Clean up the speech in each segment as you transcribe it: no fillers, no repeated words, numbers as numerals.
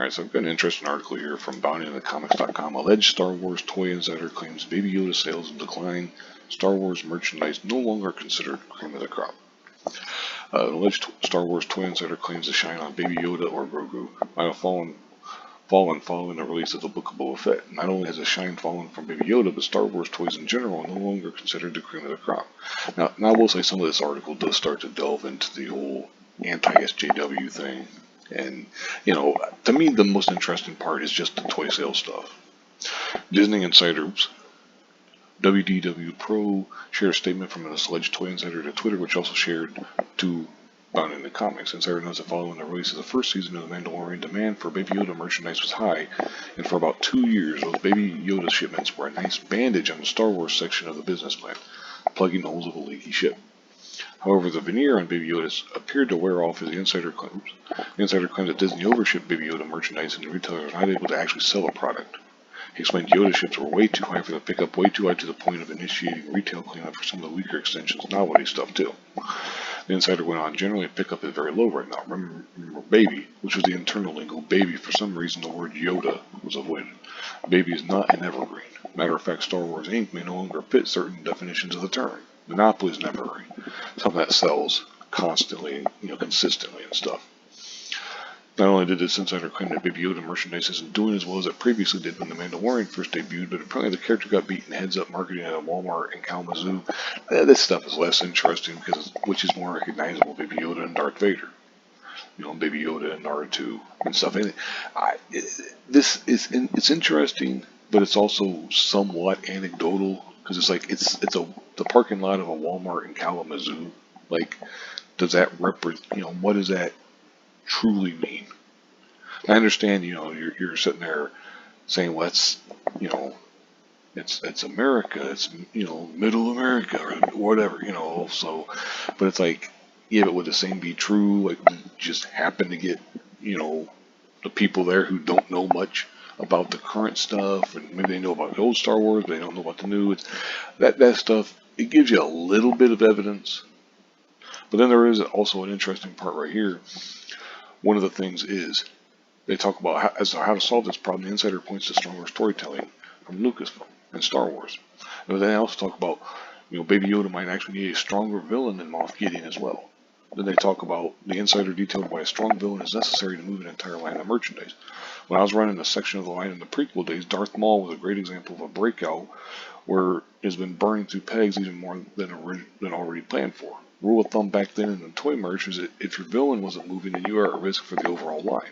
Alright, so I've got an interesting article here from BountyOnTheComics.com. Alleged Star Wars toy insider claims Baby Yoda sales in decline. Star Wars merchandise no longer considered cream of the crop. An alleged Star Wars toy insider claims the shine on Baby Yoda or Grogu might have fallen following the release of the Book of Boba Fett. Not only has the shine fallen from Baby Yoda, but Star Wars toys in general are no longer considered the cream of the crop. Now I will say some of this article does start to delve into the whole anti-SJW thing. And, to me, the most interesting part is just the toy sales stuff. Disney insiders, WDW Pro, shared a statement from an alleged toy insider to Twitter, which also shared to Bound in the Comics. Insider knows that following the release of the first season of The Mandalorian, demand for Baby Yoda merchandise was high, and for about 2 years, those Baby Yoda shipments were a nice bandage on the Star Wars section of the business plan, plugging holes of a leaky ship. However, the veneer on Baby Yoda appeared to wear off as the insider claims. The insider claims that Disney overshipped Baby Yoda merchandise and the retailer was not able to actually sell a product. He explained Yoda ships were way too high for the pickup, way too high to the point of initiating retail cleanup for some of the weaker extensions, novelty stuff too. The insider went on, generally pickup is very low right now. Remember baby, which was the internal lingo. Baby, for some reason the word Yoda was avoided. Baby is not an evergreen. Matter of fact, Star Wars Inc. may no longer fit certain definitions of the term. Monopoly is an evergreen. Something that sells constantly, consistently and stuff. Not only did this insider claim that Baby Yoda merchandise isn't doing as well as it previously did when The Mandalorian first debuted, but apparently the character got beaten heads up marketing at Walmart in Kalamazoo. This stuff is less interesting because which is more recognizable, Baby Yoda and Darth Vader. Baby Yoda and Naruto and stuff. And it's interesting, but it's also somewhat anecdotal because it's like the parking lot of a Walmart in Kalamazoo. Like, does that represent? What does that truly mean? I understand, you're sitting there saying, well, it's America, it's, middle America or whatever, so, but it's like, yeah, but would the same be true? Like, we just happen to get, the people there who don't know much about the current stuff, and maybe they know about the old Star Wars, but they don't know about the new. That stuff, it gives you a little bit of evidence. But then there is also an interesting part right here. One of the things is they talk about how to solve this problem. The insider points to stronger storytelling from Lucasfilm and Star Wars. And then they also talk about, Baby Yoda might actually need a stronger villain than Moff Gideon as well. Then they talk about the insider detailed why a strong villain is necessary to move an entire line of merchandise. When I was running a section of the line in the prequel days, Darth Maul was a great example of a breakout where it has been burning through pegs even more than already planned for. Rule of thumb back then in the toy merch is that if your villain wasn't moving, then you are at risk for the overall line.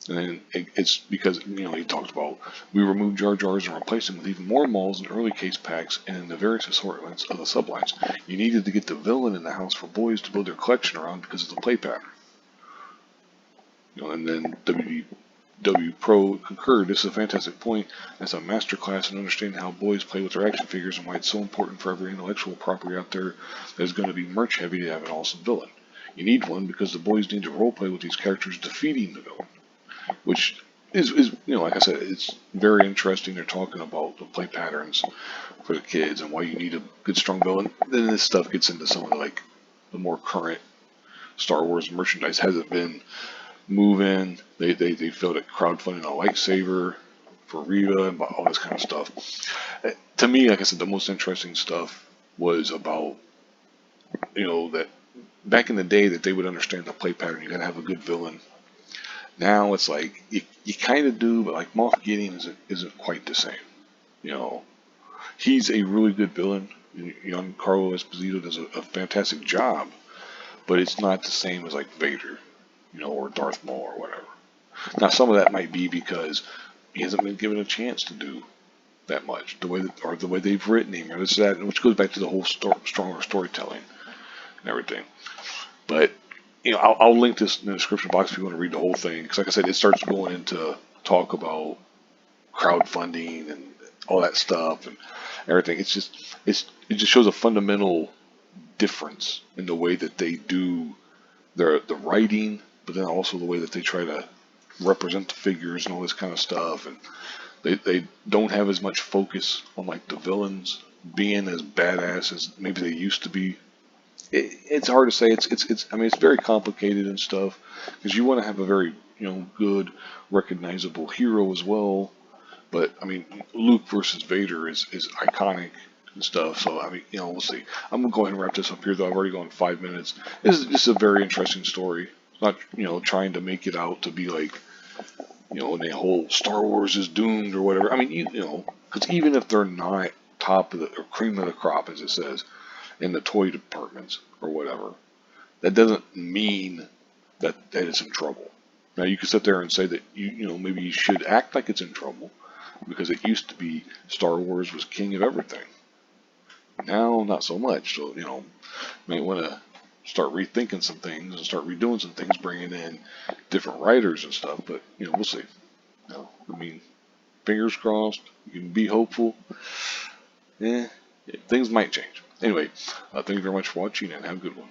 And then it's because, he talks about, we removed Jar Jars and replaced them with even more Mauls in early case packs and in the various assortments of the sublines. You needed to get the villain in the house for boys to build their collection around because of the play pattern. And then WW Pro concurred, this is a fantastic point. It's a masterclass in understanding how boys play with their action figures and why it's so important for every intellectual property out there that is going to be merch heavy to have an awesome villain. You need one because the boys need to roleplay with these characters defeating the villain. Which is like I said, it's very interesting. They're talking about the play patterns for the kids and why you need a good, strong villain. Then this stuff gets into some of the more current Star Wars merchandise. Hasn't been moving. They failed at crowdfunding a lightsaber for Reva and all this kind of stuff. To me, like I said, the most interesting stuff was about, that back in the day that they would understand the play pattern. You got to have a good villain. Now it's like you kind of do, but like Moff Gideon isn't quite the same. He's a really good villain. Young Carlo Esposito does a fantastic job, but it's not the same as like Vader, or Darth Maul or whatever. Now some of that might be because he hasn't been given a chance to do that much, the way they've written him, or this that, which goes back to the whole stronger storytelling and everything. But I'll link this in the description box if you want to read the whole thing. Because like I said, it starts going into talk about crowdfunding and all that stuff and everything. It just shows a fundamental difference in the way that they do the writing, but then also the way that they try to represent the figures and all this kind of stuff. And they don't have as much focus on like the villains being as badass as maybe they used to be. It's hard to say. I mean, it's very complicated and stuff because you want to have a very good, recognizable hero as well. But I mean, Luke versus Vader is iconic and stuff. So I mean, we'll see. I'm gonna go ahead and wrap this up here, though. I've already gone 5 minutes. This is a very interesting story. Not trying to make it out to be like the whole Star Wars is doomed or whatever. I mean, because even if they're not top of the or cream of the crop, as it says in the toy departments or whatever, that doesn't mean that it's in trouble. Now you could sit there and say that maybe you should act like it's in trouble because it used to be Star Wars was king of everything. Now not so much. So might want to start rethinking some things and start redoing some things, bringing in different writers and stuff. But we'll see. I mean, fingers crossed. You can be hopeful. Yeah, things might change. Anyway, thank you very much for watching and have a good one.